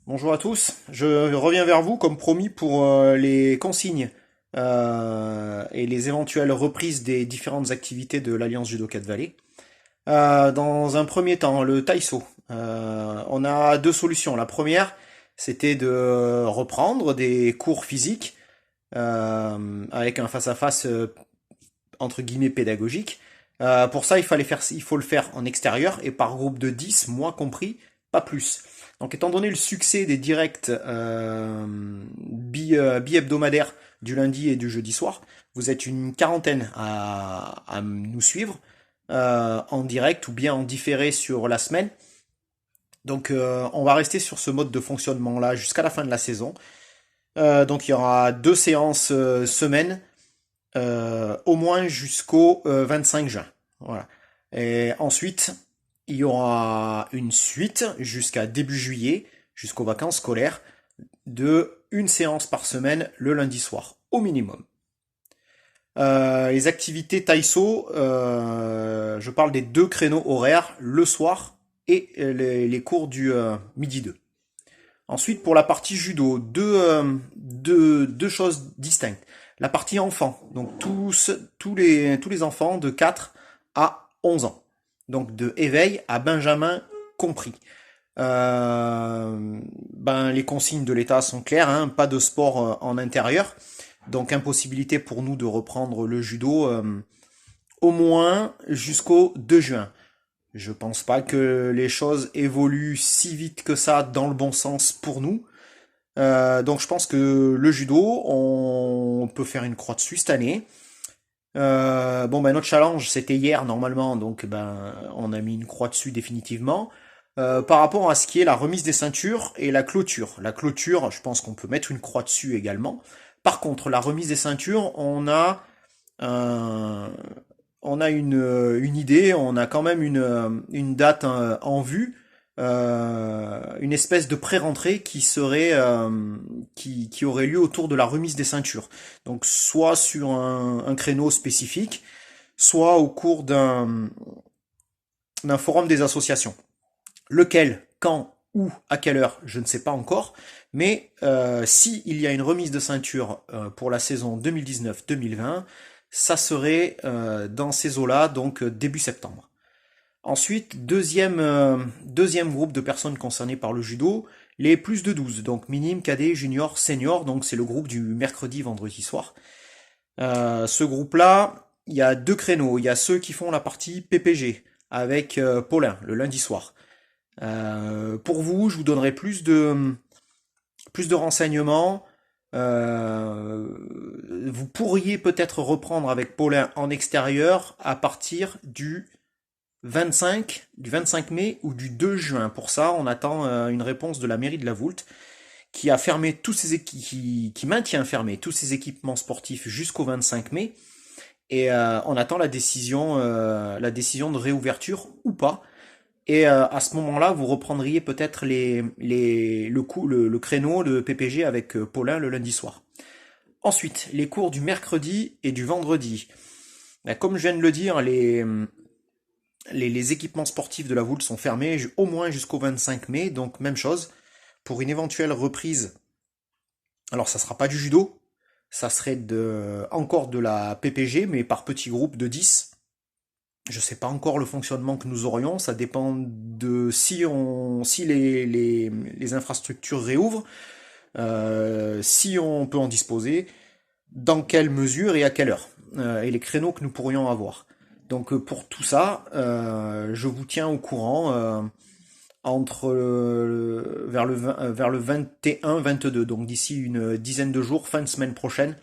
Bonjour à tous, je reviens vers vous comme promis pour les consignes et les éventuelles reprises des différentes activités de l'Alliance Judoka de Vallée. Dans un premier temps, le taïso. On a deux solutions. La première, c'était de reprendre des cours physiques avec un face-à-face entre guillemets pédagogique. Pour ça, il faut le faire en extérieur et par groupe de 10, moi compris, pas plus. Donc, étant donné le succès des directs bi-hebdomadaires du lundi et du jeudi soir, vous êtes une quarantaine à nous suivre en direct ou bien en différé sur la semaine. Donc, on va rester sur ce mode de fonctionnement-là jusqu'à la fin de la saison. Donc, il y aura deux séances semaine au moins jusqu'au 25 juin. Voilà. Et ensuite, il y aura une suite jusqu'à début juillet, jusqu'aux vacances scolaires, de une séance par semaine le lundi soir, au minimum. Les activités taïso, je parle des deux créneaux horaires, le soir et les cours du midi 2. Ensuite, pour la partie judo, deux choses distinctes. La partie enfant, donc tous les enfants de 4 à 11 ans. Donc de éveil à Benjamin compris. Les consignes de l'État sont claires, hein, pas de sport en intérieur. Donc impossibilité pour nous de reprendre le judo au moins jusqu'au 2 juin. Je pense pas que les choses évoluent si vite que ça dans le bon sens pour nous. Donc je pense que le judo, on peut faire une croix dessus cette année. Notre challenge c'était hier normalement, donc on a mis une croix dessus définitivement. Par rapport à ce qui est la remise des ceintures et la clôture. La clôture, je pense qu'on peut mettre une croix dessus également. Par contre, la remise des ceintures, un- on a une idée, on a quand même une date en vue, une espèce de pré-rentrée qui aurait lieu autour de la remise des ceintures. Donc soit sur un créneau spécifique, soit au cours d'un forum des associations. Lequel, quand, où, à quelle heure, je ne sais pas encore. Mais si il y a une remise de ceinture pour la saison 2019-2020, ça serait dans ces eaux-là, donc début septembre. Ensuite, deuxième groupe de personnes concernées par le judo, les plus de 12, donc minime, cadet, junior, senior, donc c'est le groupe du mercredi, vendredi soir. Ce groupe-là, il y a deux créneaux. Il y a ceux qui font la partie PPG avec Paulin le lundi soir. Pour vous, je vous donnerai plus de renseignements. Vous pourriez peut-être reprendre avec Paulin en extérieur à partir du 25 mai ou du 2 juin. Pour ça, on attend une réponse de la mairie de la Voulte qui a fermé qui maintient fermé tous ses équipements sportifs jusqu'au 25 mai. Et on attend la décision de réouverture ou pas. Et à ce moment-là, vous reprendriez peut-être le créneau de PPG avec Paulin le lundi soir. Ensuite, les cours du mercredi et du vendredi. Comme je viens de le dire, les équipements sportifs de la Voulte sont fermés au moins jusqu'au 25 mai, donc même chose. Pour une éventuelle reprise, alors ça sera pas du judo, ça serait encore de la PPG, mais par petits groupes de 10. Je ne sais pas encore le fonctionnement que nous aurions, ça dépend de si les infrastructures réouvrent, si on peut en disposer, dans quelle mesure et à quelle heure, et les créneaux que nous pourrions avoir. Donc pour tout ça, je vous tiens au courant vers le 21-22, donc d'ici une dizaine de jours, fin de semaine prochaine.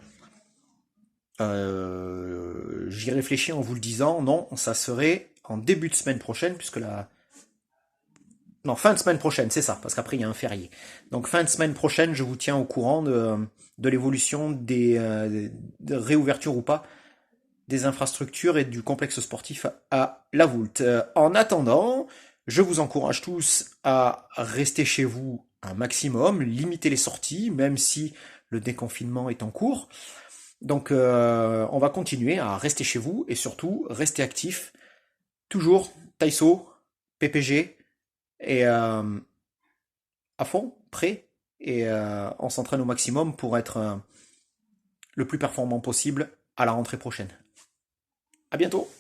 J'y réfléchis en vous le disant, non, ça serait en début de semaine prochaine, puisque la... Non, fin de semaine prochaine, c'est ça, parce qu'après il y a un férié. Donc fin de semaine prochaine, je vous tiens au courant de l'évolution de réouverture ou pas des infrastructures et du complexe sportif à La Voulte. En attendant, je vous encourage tous à rester chez vous un maximum, limiter les sorties, même si le déconfinement est en cours. Donc on va continuer à rester chez vous et surtout rester actif. Toujours Taiso, PPG et à fond, prêt, et on s'entraîne au maximum pour être le plus performant possible à la rentrée prochaine. À bientôt!